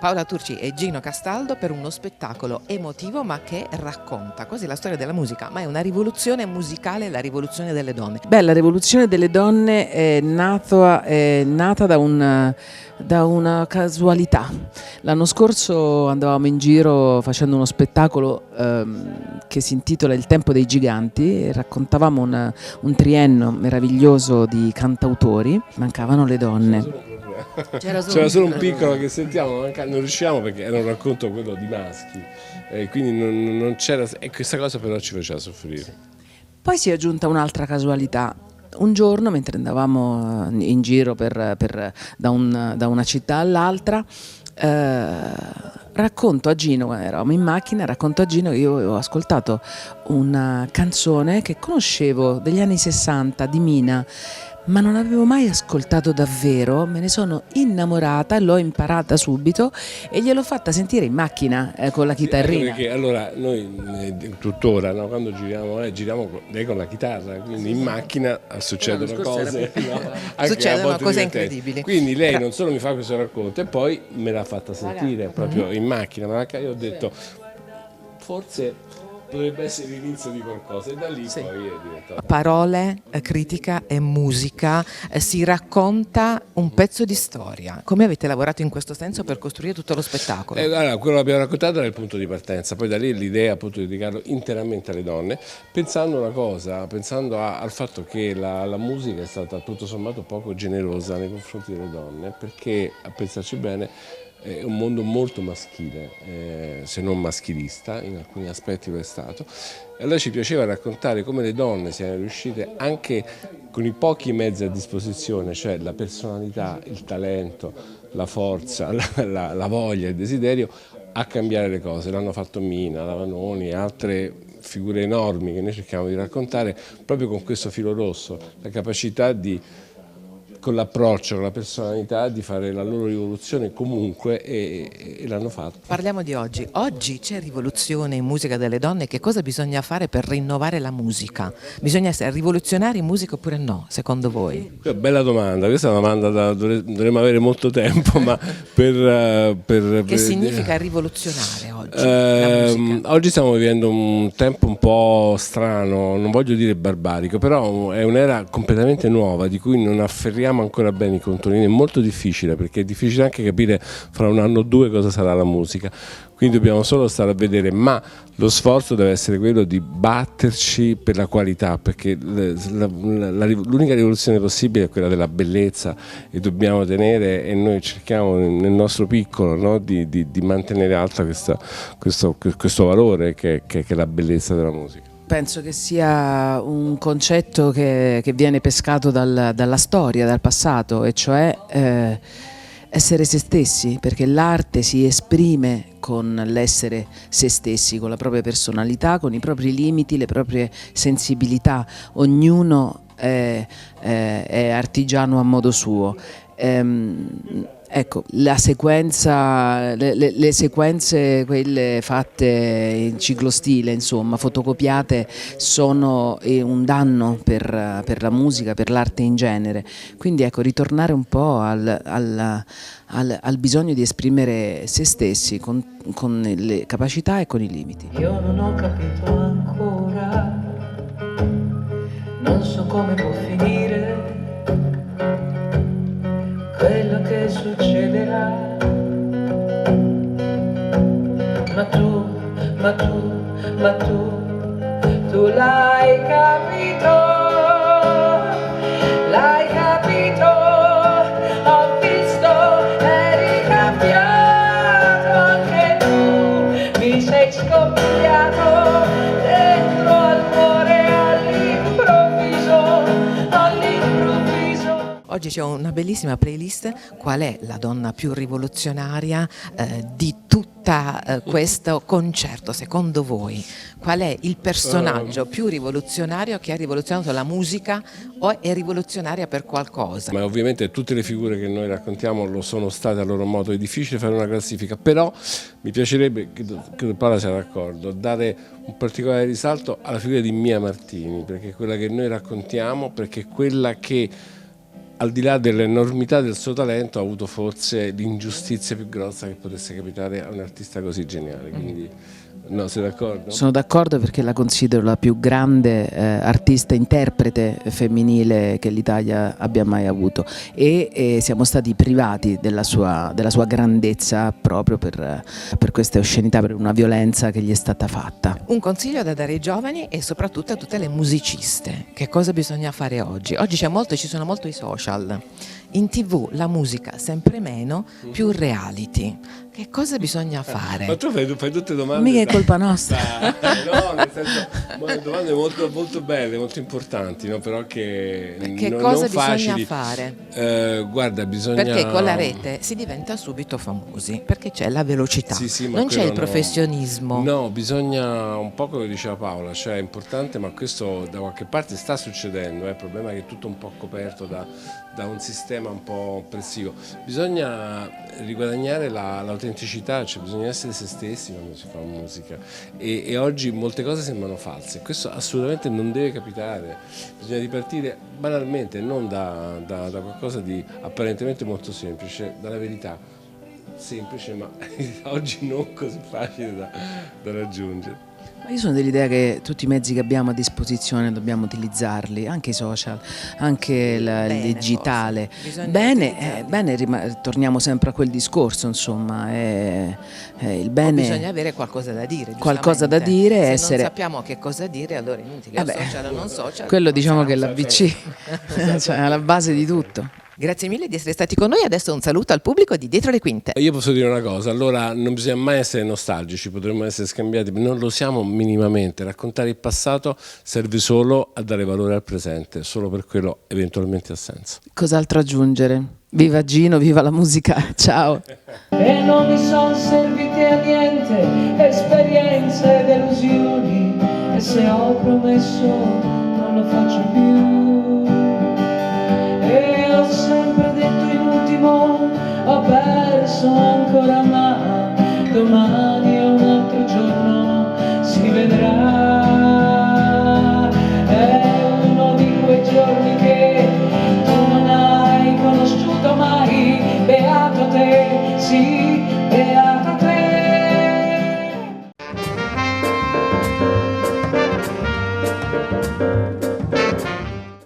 Paola Turci e Gino Castaldo per uno spettacolo emotivo ma che racconta quasi la storia della musica, ma è una rivoluzione musicale, la rivoluzione delle donne. Beh, la rivoluzione delle donne è nata da una casualità. L'anno scorso andavamo in giro facendo uno spettacolo che si intitola Il tempo dei giganti e raccontavamo un triennio meraviglioso di cantautori, mancavano le donne. C'era solo un piccolo che sentiamo, non riuscivamo perché era un racconto quello di maschi, quindi non c'era, e questa cosa però ci faceva soffrire. Poi si è aggiunta un'altra casualità. Un giorno, mentre andavamo in giro da una città all'altra, racconto a Gino, eravamo in macchina, racconto a Gino che io avevo ascoltato una canzone che conoscevo degli anni 60 di Mina, ma non avevo mai ascoltato davvero, me ne sono innamorata, l'ho imparata subito e gliel'ho fatta sentire in macchina con la chitarrina. Perché allora noi tuttora, no, quando giriamo lei con la chitarra, quindi in macchina succedono cose, no? Succedono cose incredibili. Quindi lei non solo mi fa questo racconto e poi me l'ha fatta sentire proprio in macchina, io ho detto forse potrebbe essere l'inizio di qualcosa e da lì poi è diventato. Parole, critica e musica, si racconta un pezzo di storia. Come avete lavorato in questo senso per costruire tutto lo spettacolo? Allora, quello che abbiamo raccontato era il punto di partenza, poi da lì l'idea appunto di dedicarlo interamente alle donne, pensando al fatto che la musica è stata tutto sommato poco generosa nei confronti delle donne, perché a pensarci bene è un mondo molto maschile, se non maschilista, in alcuni aspetti lo è stato. E allora ci piaceva raccontare come le donne siano riuscite anche con i pochi mezzi a disposizione, cioè la personalità, il talento, la forza, la voglia, il desiderio, a cambiare le cose. L'hanno fatto Mina, la Vanoni e altre figure enormi che noi cerchiamo di raccontare proprio con questo filo rosso, la capacità di, con l'approccio, con la personalità, di fare la loro rivoluzione comunque e l'hanno fatto. Parliamo di oggi. Oggi c'è rivoluzione in musica delle donne, che cosa bisogna fare per rinnovare la musica? Bisogna essere rivoluzionari in musica oppure no, secondo voi? Bella domanda, questa è una domanda dovremmo avere molto tempo, ma Che significa rivoluzionare oggi la musica? Oggi stiamo vivendo un tempo un po' strano, non voglio dire barbarico, però è un'era completamente nuova di cui non afferriamo ancora bene i contorini, è molto difficile perché è difficile anche capire fra un anno o due cosa sarà la musica, quindi dobbiamo solo stare a vedere, ma lo sforzo deve essere quello di batterci per la qualità, perché l'unica rivoluzione possibile è quella della bellezza e dobbiamo tenere, e noi cerchiamo nel nostro piccolo, no, di mantenere alta questo valore che è la bellezza della musica. Penso che sia un concetto che viene pescato dalla storia, dal passato, e cioè essere se stessi, perché l'arte si esprime con l'essere se stessi, con la propria personalità, con i propri limiti, le proprie sensibilità. Ognuno è artigiano a modo suo. Ecco, la sequenza, le sequenze, quelle fatte in ciclostile, insomma, fotocopiate, sono un danno per la musica, per l'arte in genere. Quindi ecco, ritornare un po' al bisogno di esprimere se stessi con le capacità e con i limiti. Io non ho capito ancora, non so come può finire quello che succederà, ma tu l'hai capito, ho visto, eri cambiato anche tu, mi sei scoppiato dentro al cuore all'improvviso. Oggi c'è una bellissima playlist. Qual è la donna più rivoluzionaria di tutta questo concerto, secondo voi? Qual è il personaggio più rivoluzionario che ha rivoluzionato la musica o è rivoluzionaria per qualcosa? Ma ovviamente tutte le figure che noi raccontiamo lo sono state a loro modo, è difficile fare una classifica, però mi piacerebbe, credo Paola sia d'accordo, dare un particolare risalto alla figura di Mia Martini, perché è quella che noi raccontiamo, perché è quella che al di là dell'enormità del suo talento, ha avuto forse l'ingiustizia più grossa che potesse capitare a un artista così geniale. Quindi, no, sei d'accordo? Sono d'accordo perché la considero la più grande artista interprete femminile che l'Italia abbia mai avuto e siamo stati privati della sua grandezza proprio per queste oscenità, per una violenza che gli è stata fatta. Un consiglio da dare ai giovani e soprattutto a tutte le musiciste. Che cosa bisogna fare oggi? Oggi ci sono molto i social. In TV la musica sempre meno, più reality. Che cosa bisogna fare? Ma tu fai tutte domande. Mica è colpa nostra. No, nel senso, domande molto, molto belle, molto importanti, no? Però che cosa non facili. bisogna fare? Guarda, bisogna... Perché con la rete si diventa subito famosi, perché c'è la velocità, Sì, ma non c'è il quello professionismo. No, bisogna un po' quello che diceva Paola, cioè è importante, ma questo da qualche parte sta succedendo, il problema è che è tutto un po' coperto da un sistema un po' oppressivo. Bisogna riguadagnare l'autenticità, cioè bisogna essere se stessi quando si fa musica e oggi molte cose sembrano false, questo assolutamente non deve capitare, bisogna ripartire banalmente, non da qualcosa di apparentemente molto semplice, dalla verità, semplice ma oggi non così facile da raggiungere. Ma io sono dell'idea che tutti i mezzi che abbiamo a disposizione dobbiamo utilizzarli, anche i social, anche il digitale. Bene, torniamo sempre a quel discorso, insomma, il bene. Bisogna avere qualcosa da dire. Qualcosa da dire, se essere. non sappiamo che cosa dire, allora è inutile, social o non social. Quello diciamo che è l'ABC, cioè alla base di tutto. Grazie mille di essere stati con noi, adesso un saluto al pubblico di Dietro le Quinte. Io posso dire una cosa, allora non bisogna mai essere nostalgici, potremmo essere scambiati, non lo siamo minimamente, raccontare il passato serve solo a dare valore al presente, solo per quello eventualmente ha senso. Cos'altro aggiungere? Viva Gino, viva la musica, ciao! E non mi sono servite a niente esperienze e delusioni, e se ho promesso non lo faccio più. E ho sempre detto in ultimo, ho perso ancora, ma domani è un altro giorno, si vedrà. È uno di quei giorni che tu non hai conosciuto mai, beato te, sì, beato te.